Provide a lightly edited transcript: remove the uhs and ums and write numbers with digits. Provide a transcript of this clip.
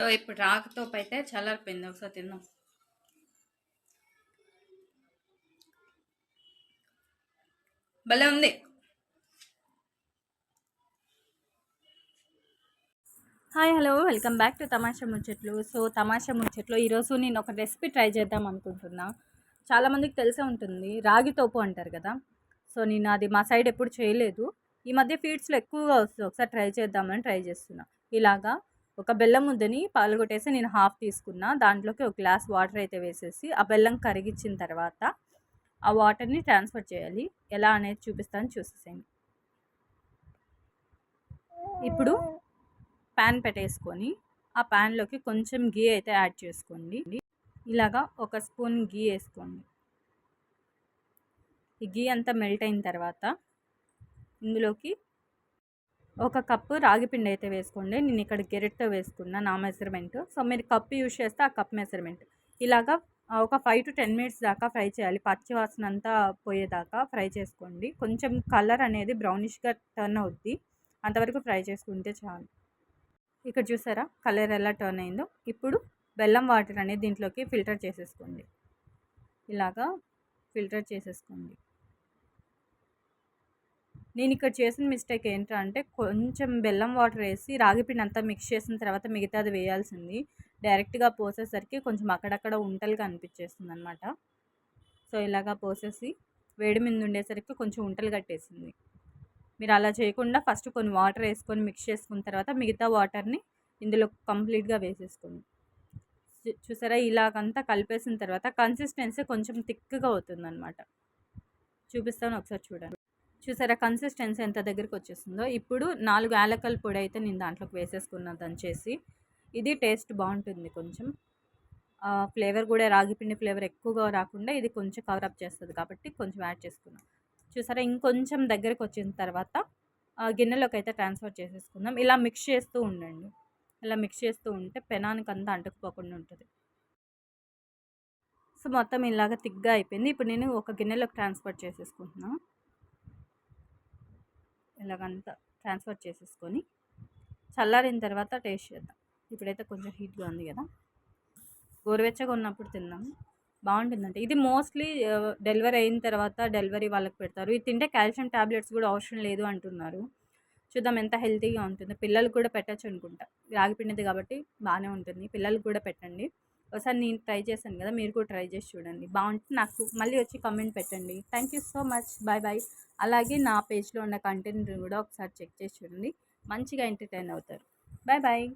So ఇప్పుడు రాకతోపు అయితే చల్లారిపోయింది. ఒకసారి తిందాం. భలే ఉంది. Hi hello welcome back to తమాషా ముచ్చట్లు. సో తమాషా ముచ్చట్లో ఈరోజు నేను ఒక రెసిపీ ట్రై చేద్దాం అనుకుంటున్నా. చాలామందికి తెలిసే ఉంటుంది, రాగి తోపు అంటారు కదా. సో నేను అది మా సైడ్ ఎప్పుడు చేయలేదు. ఈ మధ్య ఫీడ్స్లో ఎక్కువగా వస్తుంది. ఒకసారి ట్రై చేద్దామని ట్రై చేస్తున్నా. ఇలాగా ఒక బెల్లం ముద్దని పాలుగొట్టేసి నేను హాఫ్ తీసుకున్నా. దాంట్లోకి ఒక గ్లాస్ వాటర్ అయితే వేసేసి ఆ బెల్లం కరిగించిన తర్వాత ఆ వాటర్ని ట్రాన్స్ఫర్ చేయాలి. ఎలా అనేది చూపిస్తాను, చూసేసేయండి. ఇప్పుడు ప్యాన్ పెట్టేసుకొని ఆ ప్యాన్లోకి కొంచెం గీ అయితే యాడ్ చేసుకోండి. ఇలాగా ఒక స్పూన్ గీ వేసుకోండి. ఈ గీ అంతా మెల్ట్ అయిన తర్వాత ఇందులోకి ఒక కప్పు రాగి పిండి అయితే వేసుకోండి. నేను ఇక్కడ గెరెట్తో వేసుకున్నా, నా మెజర్మెంట్. సో మీరు కప్పు యూజ్ చేస్తే ఆ కప్ మెజర్మెంట్. ఇలాగా ఒక 5 to 10 minutes దాకా ఫ్రై చేయాలి. పచ్చి వాసన అంతా పోయేదాకా ఫ్రై చేసుకోండి. కొంచెం కలర్ అనేది బ్రౌనిష్గా టర్న్ అవుద్ది, అంతవరకు ఫ్రై చేసుకుంటే చాలు. ఇక్కడ చూసారా కలర్ ఎలా టర్న్ అయిందో. ఇప్పుడు బెల్లం వాటర్ అనేది దీంట్లోకి ఫిల్టర్ చేసేసుకోండి. ఇలాగా ఫిల్టర్ చేసేసుకోండి. నేను ఇక్కడ చేసిన మిస్టేక్ ఏంటంటే కొంచెం బెల్లం వాటర్ వేసి రాగిపిండి అంతా మిక్స్ చేసిన తర్వాత మిగతాది వేయాల్సింది. డైరెక్ట్గా పోసేసరికి కొంచెం అక్కడక్కడ ఉంటలుగా అనిపించేస్తుంది అనమాట. సో ఇలాగా పోసేసి వేడి మీద ఉండేసరికి కొంచెం ఉంటలు కట్టేసింది. మీరు అలా చేయకుండా ఫస్ట్ కొన్ని వాటర్ వేసుకొని మిక్స్ చేసుకున్న తర్వాత మిగతా వాటర్ని ఇందులో కంప్లీట్గా వేసేసుకోండి. చూసారా ఇలాగంతా కలిపేసిన తర్వాత కన్సిస్టెన్సీ కొంచెం థిక్గా అవుతుంది అనమాట. చూపిస్తాను, ఒకసారి చూడండి. చూసారా కన్సిస్టెన్సీ ఎంత దగ్గరికి వచ్చేస్తుందో. ఇప్పుడు 4 యాలకల పొడి అయితే నేను దాంట్లోకి వేసేసుకున్నాను దంచేసి. ఇది టేస్ట్ బాగుంటుంది. కొంచెం ఫ్లేవర్ కూడా రాగిపిండి ఫ్లేవర్ ఎక్కువగా రాకుండా ఇది కొంచెం కవరప్ చేస్తుంది కాబట్టి కొంచెం యాడ్ చేసుకున్నాం. చూసారా ఇంకొంచెం దగ్గరికి వచ్చిన తర్వాత గిన్నెలోకి అయితే ట్రాన్స్ఫర్ చేసేసుకుందాం. ఇలా మిక్స్ చేస్తూ ఉండండి. ఇలా మిక్స్ చేస్తూ ఉంటే పెనానికి అంతా అంటుకుపోకుండా ఉంటుంది. సో మొత్తం ఇలాగ థిక్గా అయిపోయింది. ఇప్పుడు నేను ఒక గిన్నెలోకి ట్రాన్స్ఫర్ చేసేసుకుంటున్నాను. ఇలాగంతా ట్రాన్స్ఫర్ చేసేసుకొని చల్లారిన తర్వాత టేస్ట్ చేద్దాం. ఇప్పుడైతే కొంచెం హీట్గా ఉంది కదా, గోరువెచ్చగా ఉన్నప్పుడు తిందాం, బాగుంటుందంటే. ఇది మోస్ట్లీ డెలివరీ అయిన తర్వాత డెలివరీ వాళ్ళకి పెడతారు. ఇది తింటే కాల్షియం ట్యాబ్లెట్స్ కూడా అవసరం లేదు అంటున్నారు. చూద్దాం ఎంత హెల్తీగా ఉంటుందో. పిల్లలకు కూడా పెట్టచ్చు అనుకుంటా, రాగి పిండిది కాబట్టి బాగానే ఉంటుంది. పిల్లలకు కూడా పెట్టండి. ఒకసారి నేను ట్రై చేశాను కదా, మీరు కూడా ట్రై చేసి చూడండి. బాగుంటుంది. నాకు మళ్ళీ వచ్చి కామెంట్ పెట్టండి. Thank you so much. Bye bye. అలాగే నా పేజ్లో ఉన్న కంటెంట్ కూడా ఒకసారి చెక్ చేసి చూడండి. మంచిగా ఎంటర్టైన్ అవుతారు. Bye bye.